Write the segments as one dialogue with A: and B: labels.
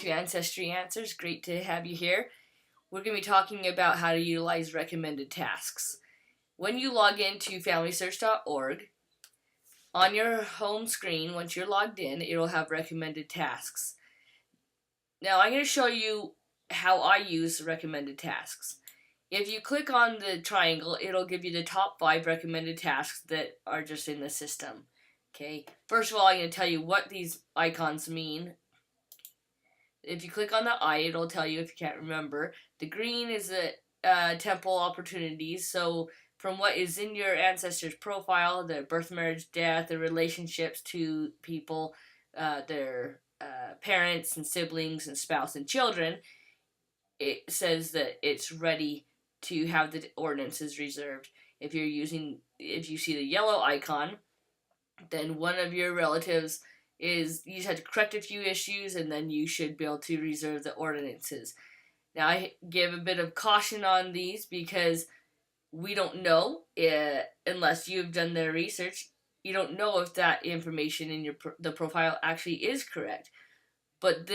A: to Ancestry Answers. Great to have you here. We're going to be talking about how to utilize recommended tasks. When you log into FamilySearch.org, on your home screen, once you're logged in, it'll have recommended tasks. Now, I'm going to show you how I use recommended tasks. If you click on the triangle, it'll give you the top 5 recommended tasks that are just in the system. Okay, first of all, I'm going to tell you what these icons mean. If you click on the eye, it'll tell you if you can't remember. The green is the temple opportunities. So from what is in your ancestors' profile, their birth, marriage, death, their relationships to people, their parents and siblings and spouse and children, it says that it's ready to have the ordinances reserved. If you see the yellow icon, then one of your relatives you just have to correct a few issues, and then you should be able to reserve the ordinances. Now, I give a bit of caution on these because we don't know, unless you've done the research, you don't know if that information in the profile actually is correct. But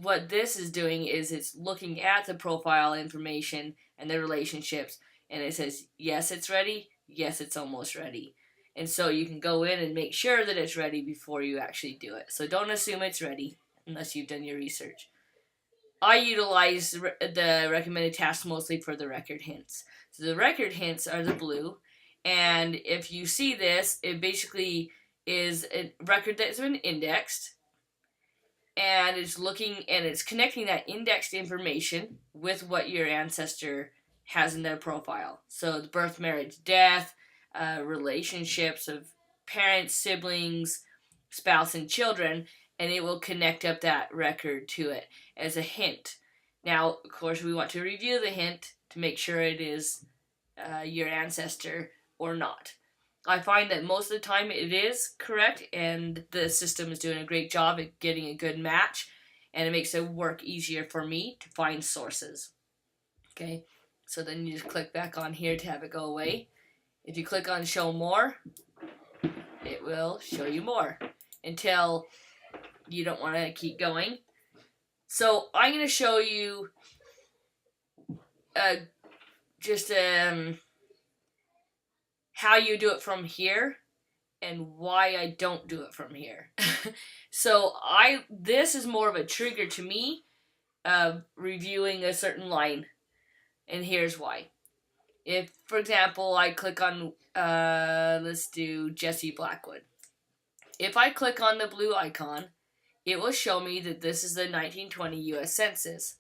A: what this is doing is it's looking at the profile information and the relationships, and it says, yes, it's ready, yes, it's almost ready. And so you can go in and make sure that it's ready before you actually do it. So don't assume it's ready unless you've done your research. I utilize the recommended tasks mostly for the record hints. So the record hints are the blue. And if you see this, it basically is a record that's been indexed. And it's connecting that indexed information with what your ancestor has in their profile. So the birth, marriage, death, relationships of parents, siblings, spouse, and children, and it will connect up that record to it as a hint. Now, of course, we want to review the hint to make sure it is your ancestor or not. I find that most of the time it is correct, and the system is doing a great job at getting a good match, and it makes it work easier for me to find sources. Okay, so then you just click back on here to have it go away. If you click on show more, it will show you more until you don't want to keep going. So I'm going to show you how you do it from here and why I don't do it from here. So this is more of a trigger to me of reviewing a certain line, and here's why. If, for example, I click on, let's do Jessie Blackwood. If I click on the blue icon, it will show me that this is the 1920 U.S. Census.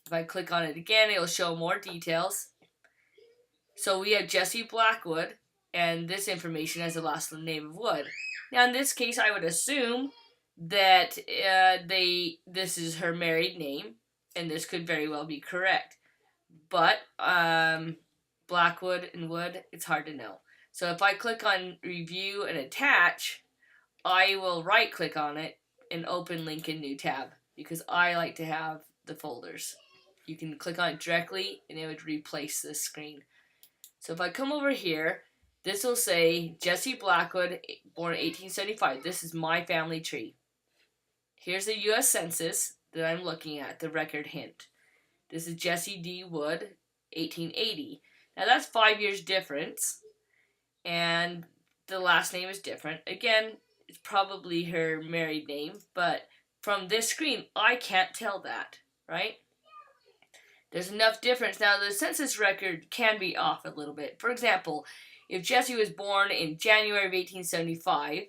A: If I click on it again, it will show more details. So we have Jessie Blackwood, and this information has the last name of Wood. Now, in this case, I would assume that this is her married name, and this could very well be correct. But Blackwood and Wood, it's hard to know. So if I click on Review and Attach, I will right-click on it and open link in new tab, because I like to have the folders. You can click on it directly, and it would replace this screen. So if I come over here, this will say Jessie Blackwood, born 1875. This is my family tree. Here's the U.S. Census that I'm looking at, the record hint. This is Jessie D. Wood, 1880. Now that's 5 years difference, and the last name is different. Again, it's probably her married name, but from this screen, I can't tell that, right? There's enough difference. Now, the census record can be off a little bit. For example, if Jessie was born in January of 1875,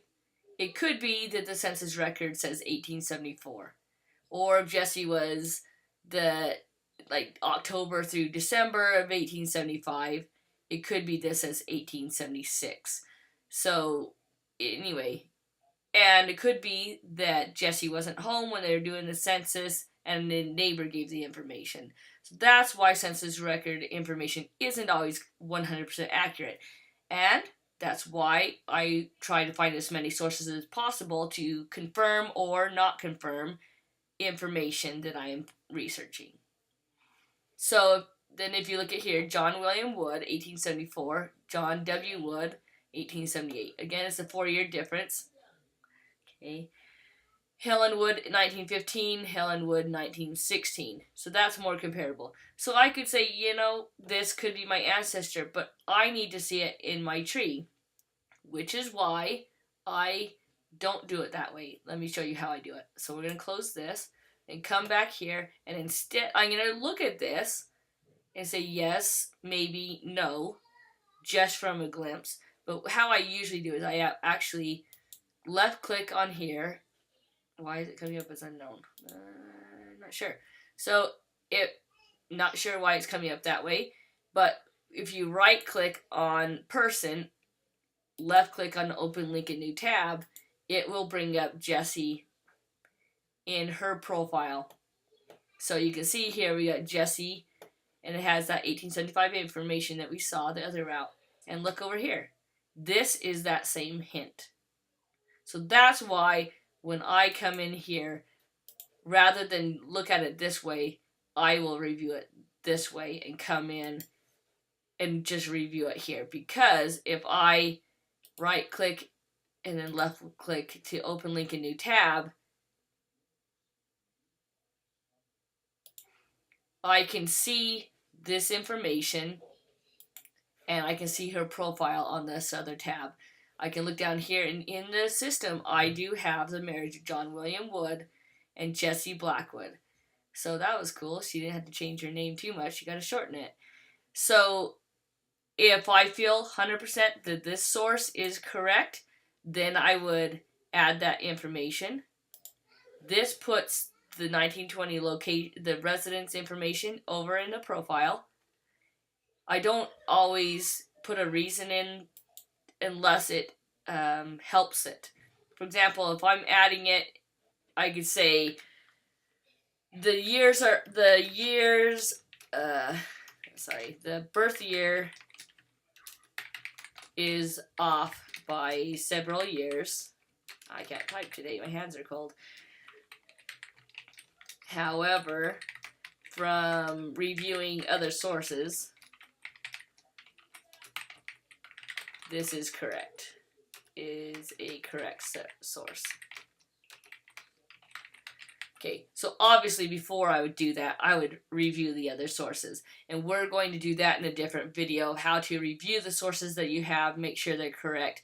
A: it could be that the census record says 1874. Or if Jessie was October through December of 1875, it could be this as 1876. So, anyway, and it could be that Jessie wasn't home when they were doing the census, and the neighbor gave the information. So that's why census record information isn't always 100% accurate. And that's why I try to find as many sources as possible to confirm or not confirm information that I am researching. So then if you look at here, John William Wood, 1874, John W. Wood, 1878. Again, it's a 4-year difference. Okay. Helen Wood 1915, Helen Wood 1916. So that's more comparable. So I could say, this could be my ancestor, but I need to see it in my tree, which is why I don't do it that way. Let me show you how I do it. So we're going to close this and come back here, and instead I'm going to look at this and say yes, maybe, no, just from a glimpse. But how I usually do is I actually left click on here. Why is it coming up as unknown? Not sure. So not sure why it's coming up that way, but if you right click on person, left click on open link in new tab, it will bring up Jessie in her profile. So you can see here we got Jessie, and it has that 1875 information that we saw the other route. And look over here. This is that same hint. So that's why when I come in here, rather than look at it this way, I will review it this way and come in and just review it here. Because if I right click and then left click to open link in new tab, I can see this information and I can see her profile on this other tab. I can look down here, and in the system, I do have the marriage of John William Wood and Jessie Blackwood. So that was cool. She didn't have to change her name too much. She got to shorten it. So if I feel 100% that this source is correct, then I would add that information. This puts the 1920 the residence information over in the profile. I don't always put a reason in unless it helps it. For example, if I'm adding it, I could say the birth year is off by several years. I can't type today, my hands are cold. However, from reviewing other sources, this is correct. Is a correct source. Okay, so obviously before I would do that, I would review the other sources. And we're going to do that in a different video, how to review the sources that you have, make sure they're correct.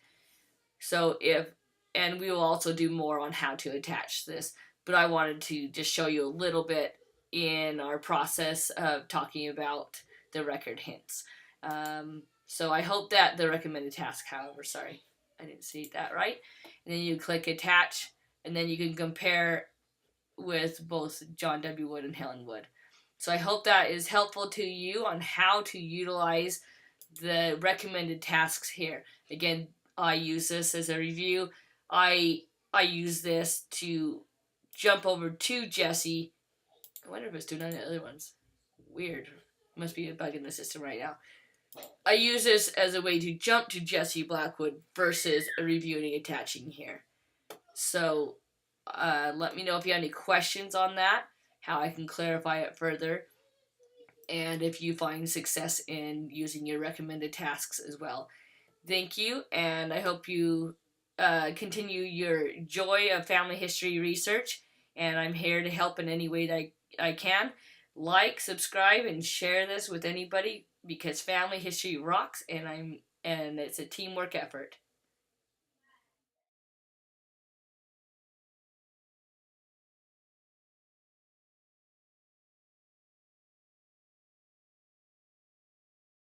A: And we will also do more on how to attach this. But I wanted to just show you a little bit in our process of talking about the record hints. So I hope that the recommended task, however, sorry, I didn't see that right. And then you click attach, and then you can compare with both John W. Wood and Helen Wood. So I hope that is helpful to you on how to utilize the recommended tasks here. Again, I use this as a review. I use this to jump over to Jessie. I wonder if it's doing any other ones. Weird. Must be a bug in the system right now. I use this as a way to jump to Jessie Blackwood versus reviewing and attaching here. So let me know if you have any questions on that, how I can clarify it further, and if you find success in using your recommended tasks as well. Thank you, and I hope you continue your joy of family history research, and I'm here to help in any way that I can. Like, subscribe, and share this with anybody, because family history rocks, and it's a teamwork effort.